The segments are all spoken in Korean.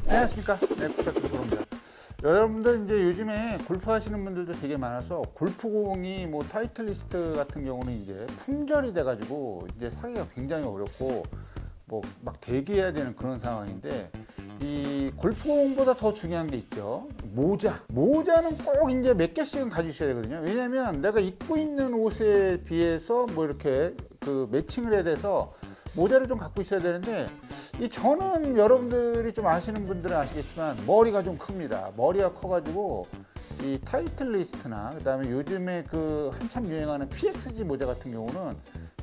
안녕하십니까. 네, 부탁드립니다. 여러분들 이제 요즘에 골프 하시는 분들도 되게 많아서 골프공이 뭐 타이틀리스트 같은 경우는 이제 품절이 돼가지고 이제 사기가 굉장히 어렵고 뭐 막 대기해야 되는 그런 상황인데 이 골프공보다 더 중요한 게 있죠. 모자는 꼭 이제 몇 개씩은 가지셔야 되거든요. 왜냐면 내가 입고 있는 옷에 비해서 뭐 이렇게 그 매칭을 해야 돼서 모자를 좀 갖고 있어야 되는데 이 저는 여러분들이 좀 아시는 분들은 아시겠지만 머리가 좀 큽니다. 머리가 커가지고 이 타이틀리스트나 그다음에 요즘에 그 한참 유행하는 PXG 모자 같은 경우는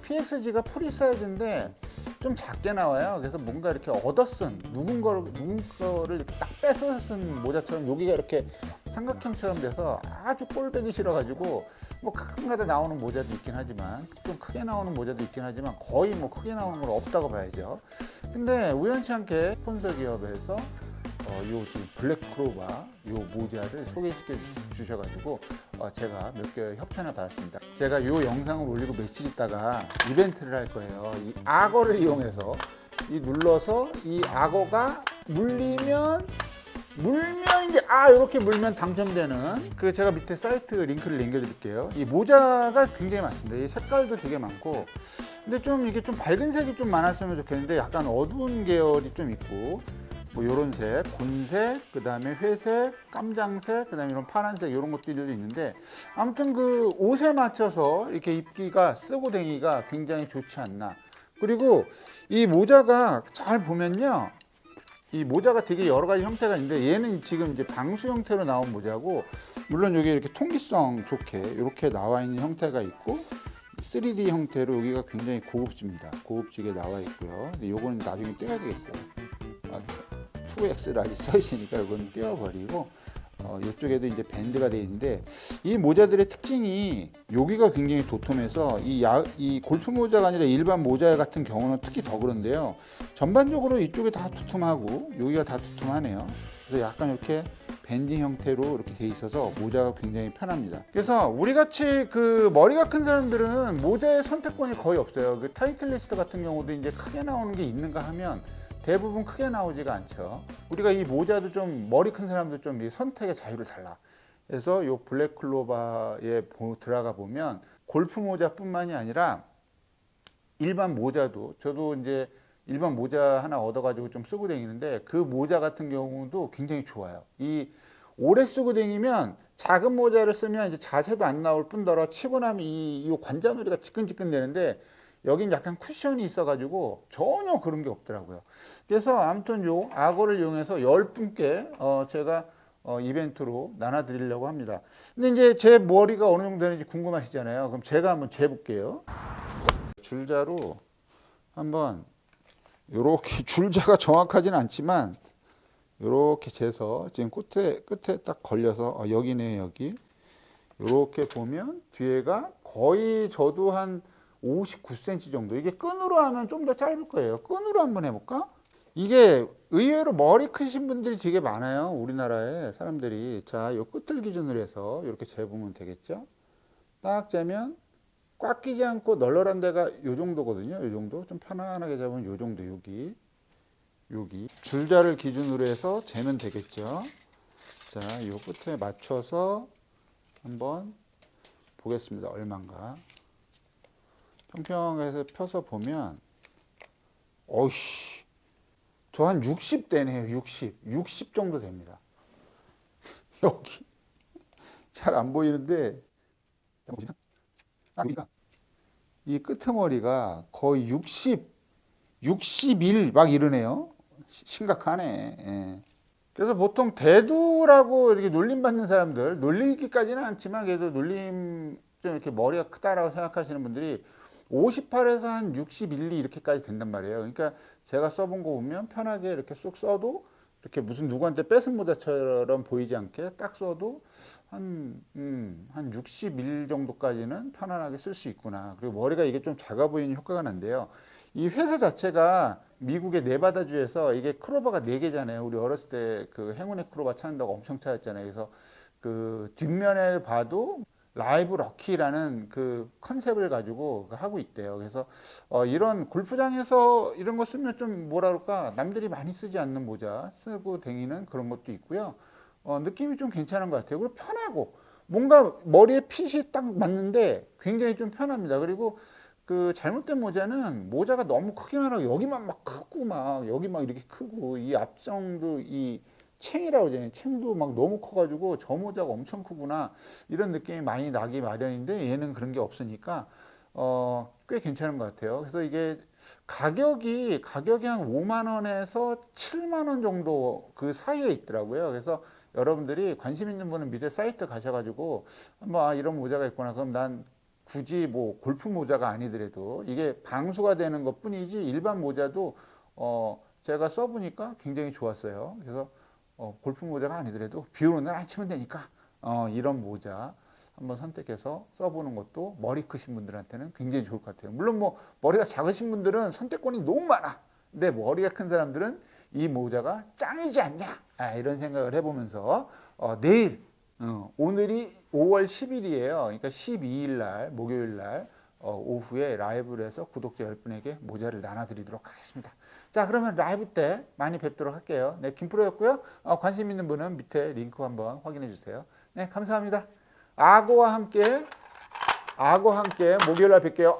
PXG가 프리 사이즈인데 좀 작게 나와요. 그래서 뭔가 이렇게 얻어쓴 누군 거를 이렇게 딱 뺏어서 쓴 모자처럼 여기가 이렇게 삼각형처럼 돼서 아주 꼴배기 싫어가지고 뭐 가끔가다 나오는 모자도 있긴 하지만 좀 크게 나오는 모자도 있긴 하지만 거의 뭐 크게 나오는 건 없다고 봐야죠. 근데 우연치 않게 스폰서 기업에서 요 지금 블랙 크로바 요 모자를 소개시켜 주셔가지고 제가 몇 개 협찬을 받았습니다. 제가 요 영상을 올리고 며칠 있다가 이벤트를 할 거예요. 이 악어를 이용해서 이 눌러서 이 악어가 물면 이제 이렇게 물면 당첨되는 그 제가 밑에 사이트 링크를 남겨드릴게요. 이 모자가 굉장히 많습니다. 이 색깔도 되게 많고 근데 좀 이게 좀 밝은 색이 좀 많았으면 좋겠는데 약간 어두운 계열이 좀 있고 뭐 요런 색, 곤색, 그 다음에 회색, 깜장색, 그 다음에 이런 파란색 이런 것들이 있는데 아무튼 그 옷에 맞춰서 이렇게 입기가 쓰고 다니기가 굉장히 좋지 않나. 그리고 이 모자가 잘 보면요. 이 모자가 되게 여러 가지 형태가 있는데 얘는 지금 이제 방수 형태로 나온 모자고 물론 여기 이렇게 통기성 좋게 이렇게 나와 있는 형태가 있고 3D 형태로 여기가 굉장히 고급집니다. 고급지게 나와 있고요. 근데 요거는 나중에 떼야 되겠어요. 2X라지 써 있으니까 이건 떼어버리고 이쪽에도 이제 밴드가 되어 있는데 이 모자들의 특징이 여기가 굉장히 도톰해서 이 골프 모자가 아니라 일반 모자 같은 경우는 특히 더 그런데요. 전반적으로 이쪽이 다 두툼하고 여기가 다 두툼하네요. 그래서 약간 이렇게 밴딩 형태로 이렇게 돼 있어서 모자가 굉장히 편합니다. 그래서 우리 같이 그 머리가 큰 사람들은 모자의 선택권이 거의 없어요. 그 타이틀리스트 같은 경우도 이제 크게 나오는 게 있는가 하면 대부분 크게 나오지가 않죠. 우리가 이 모자도 좀 머리 큰 사람들 좀 이 선택의 자유를 달라. 그래서 요 블랙 클로바에 들어가 보면 골프 모자뿐만이 아니라 일반 모자도 저도 이제 일반 모자 하나 얻어가지고 좀 쓰고 다니는데 그 모자 같은 경우도 굉장히 좋아요. 이 오래 쓰고 다니면 작은 모자를 쓰면 이제 자세도 안 나올 뿐더러 치고 나면 이 관자놀이가 지끈지끈 되는데 여긴 약간 쿠션이 있어가지고 전혀 그런 게 없더라고요. 그래서 아무튼 요 악어를 이용해서 10분께 제가 이벤트로 나눠드리려고 합니다. 근데 이제 제 머리가 어느 정도 되는지 궁금하시잖아요. 그럼 제가 한번 재볼게요. 줄자로 한번 요렇게 줄자가 정확하진 않지만 요렇게 재서 지금 끝에 딱 걸려서 여기네 여기 요렇게 보면 뒤에가 거의 저도 한 59cm 정도. 이게 끈으로 하면 좀 더 짧을 거예요. 끈으로 한번 해볼까? 이게 의외로 머리 크신 분들이 되게 많아요. 우리나라에 사람들이. 자, 요 끝을 기준으로 해서 이렇게 재보면 되겠죠? 딱 재면 꽉 끼지 않고 널널한 데가 요 정도거든요. 요 정도. 좀 편안하게 잡으면 요 정도. 여기. 줄자를 기준으로 해서 재면 되겠죠? 자, 요 끝에 맞춰서 한번 보겠습니다. 얼마인가. 평평해서 펴서 보면 어이씨 저 한 60 되네요. 60 정도 됩니다. 여기 잘 안 보이는데 여기가 이 끄트머리가 거의 61 막 이러네요. 심각하네. 예. 그래서 보통 대두라고 이렇게 놀림 받는 사람들, 놀리기까지는 않지만 그래도 놀림 좀 이렇게 머리가 크다라고 생각하시는 분들이 58에서 한 61, 2 이렇게까지 된단 말이에요. 그러니까 제가 써본 거 보면 편하게 이렇게 쏙 써도 이렇게 무슨 누구한테 뺏은 모자처럼 보이지 않게 딱 써도 한 61 정도까지는 편안하게 쓸 수 있구나. 그리고 머리가 이게 좀 작아 보이는 효과가 난데요. 이 회사 자체가 미국의 네바다주에서 이게 크로바가 4개잖아요. 우리 어렸을 때 그 행운의 크로바 찾는다고 엄청 찾았잖아요. 그래서 그 뒷면에 봐도 라이브 럭키라는 그 컨셉을 가지고 하고 있대요. 그래서 이런 골프장에서 이런 거 쓰면 좀 뭐라 그럴까, 남들이 많이 쓰지 않는 모자 쓰고 다니는 그런 것도 있고요. 느낌이 좀 괜찮은 것 같아요. 그리고 편하고 뭔가 머리에 핏이 딱 맞는데 굉장히 좀 편합니다. 그리고 그 잘못된 모자는 모자가 너무 크기만 하고 여기만 막 크고 막 여기 막 이렇게 크고 이 앞정도 이 챙이라고 하잖아요. 챙도 막 너무 커가지고 저 모자가 엄청 크구나 이런 느낌이 많이 나기 마련인데 얘는 그런 게 없으니까 꽤 괜찮은 것 같아요. 그래서 이게 가격이 한 5만 원에서 7만 원 정도 그 사이에 있더라고요. 그래서 여러분들이 관심 있는 분은 밑에 사이트 가셔가지고 한번 이런 모자가 있구나. 그럼 난 굳이 뭐 골프 모자가 아니더라도 이게 방수가 되는 것 뿐이지 일반 모자도 제가 써보니까 굉장히 좋았어요. 그래서 골프 모자가 아니더라도 비 오는 날 안 치면 되니까 이런 모자 한번 선택해서 써보는 것도 머리 크신 분들한테는 굉장히 좋을 것 같아요. 물론 뭐 머리가 작으신 분들은 선택권이 너무 많아. 근데 머리가 큰 사람들은 이 모자가 짱이지 않냐 이런 생각을 해보면서 내일 오늘이 5월 10일이에요. 그러니까 12일 날 목요일 날 오후에 라이브를 해서 구독자 10분에게 모자를 나눠드리도록 하겠습니다. 자, 그러면 라이브 때 많이 뵙도록 할게요. 네, 김프로였고요. 관심 있는 분은 밑에 링크 한번 확인해 주세요. 네, 감사합니다. 악어와 함께 목요일 날 뵐게요.